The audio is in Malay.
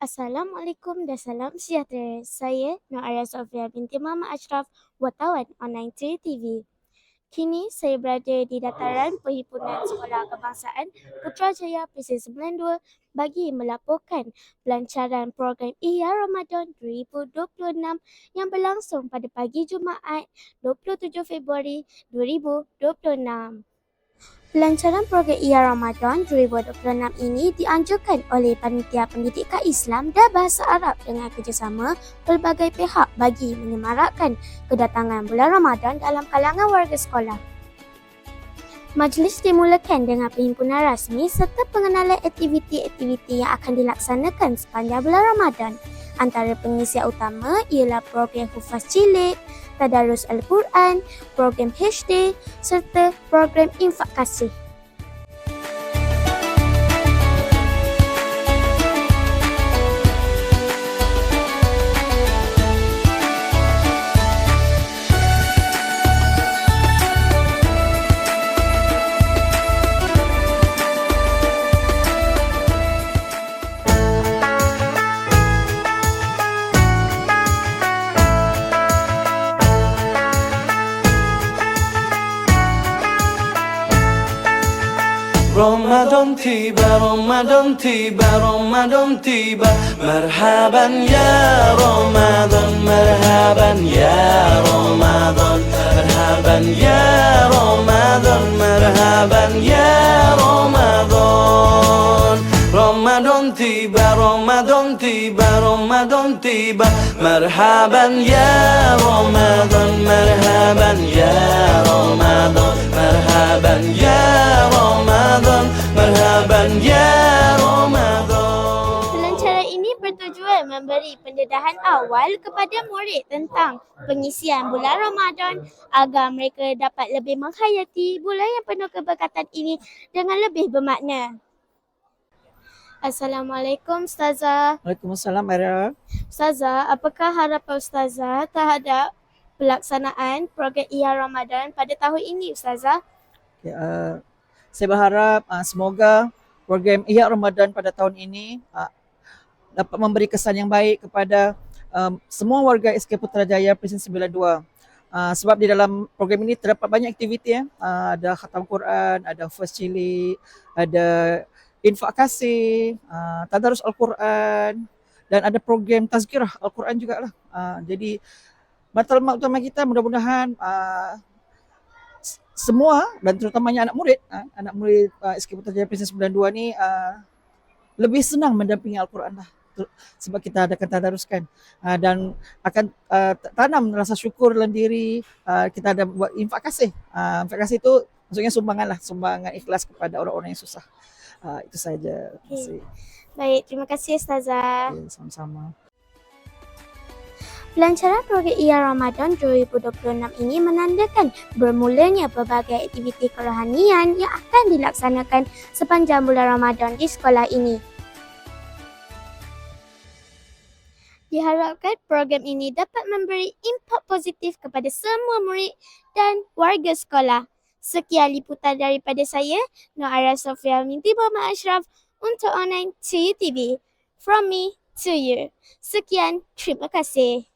Assalamualaikum dan salam sejahtera. Saya Nur Arya Sofia binti Muhammad Ashraf, wartawan online TV. Kini saya berada di dataran Perhimpunan Sekolah Kebangsaan Putrajaya Presiden 92 bagi melaporkan pelancaran program Ihya Ramadan 2026 yang berlangsung pada pagi Jumaat 27 Februari 2026. Pelancaran program Ihya Ramadan 2026 ini dianjurkan oleh Panitia Pendidikan Islam dan Bahasa Arab dengan kerjasama pelbagai pihak bagi menyemarakkan kedatangan bulan Ramadan dalam kalangan warga sekolah. Majlis dimulakan dengan perhimpunan rasmi serta pengenalan aktiviti-aktiviti yang akan dilaksanakan sepanjang bulan Ramadan. Antara pengisian utama ialah program Hufaz Cilik, Tadarus Al-Quran, program HD serta program Infak Kasih. رمضان تيبا رمضان تيبا رمضان تيبا مرحبا يا رمضان مرحبا يا رمضان مرحبا يا رمضان مرحبا يا رمضان رمضان تيبا رمضان تيبا رمضان تيبا مرحبا يا رمضان مرحبا يا رمضان مرحبا يا رمضان مرحبا يا رمضان. Pelancaran ini bertujuan memberi pendedahan awal kepada murid tentang pengisian bulan Ramadan agar mereka dapat lebih menghayati bulan yang penuh keberkatan ini dengan lebih bermakna. Assalamualaikum Ustazah. Waalaikumsalam Ara. Ustazah, apakah harapan Ustazah terhadap pelaksanaan program Ihya Ramadan pada tahun ini Ustazah? Okay, saya berharap semoga program Ihya Ramadan pada tahun ini dapat memberi kesan yang baik kepada semua warga SK Putrajaya Presiden 92. Sebab di dalam program ini terdapat banyak aktiviti ada khatam Quran, ada Hufaz Cilik, ada Infak Kasih, Tadarus Al-Quran dan ada program Tazkirah Al-Quran jugalah. Jadi matlamat utama kita mudah-mudahan semua dan terutamanya anak murid SK Putrajaya Presiden 92 ni lebih senang mendampingi Al-Quran lah. Sebab kita adakan tadaruskan dan akan tanam rasa syukur dalam diri. Kita ada buat infak kasih. Infak kasih itu maksudnya sumbangan lah, sumbangan ikhlas kepada orang-orang yang susah. Itu saja. Okay. Baik, terima kasih Ustazah. Okay, sama-sama. Pelancaran program Ihya Ramadan 2026 ini menandakan bermulanya berbagai aktiviti kerohanian yang akan dilaksanakan sepanjang bulan Ramadan di sekolah ini. Diharapkan program ini dapat memberi impak positif kepada semua murid dan warga sekolah. Sekian liputan daripada saya, Nur Arya Sofia binti Muhammad Ashraf untuk online TV. From me to you. Sekian, terima kasih.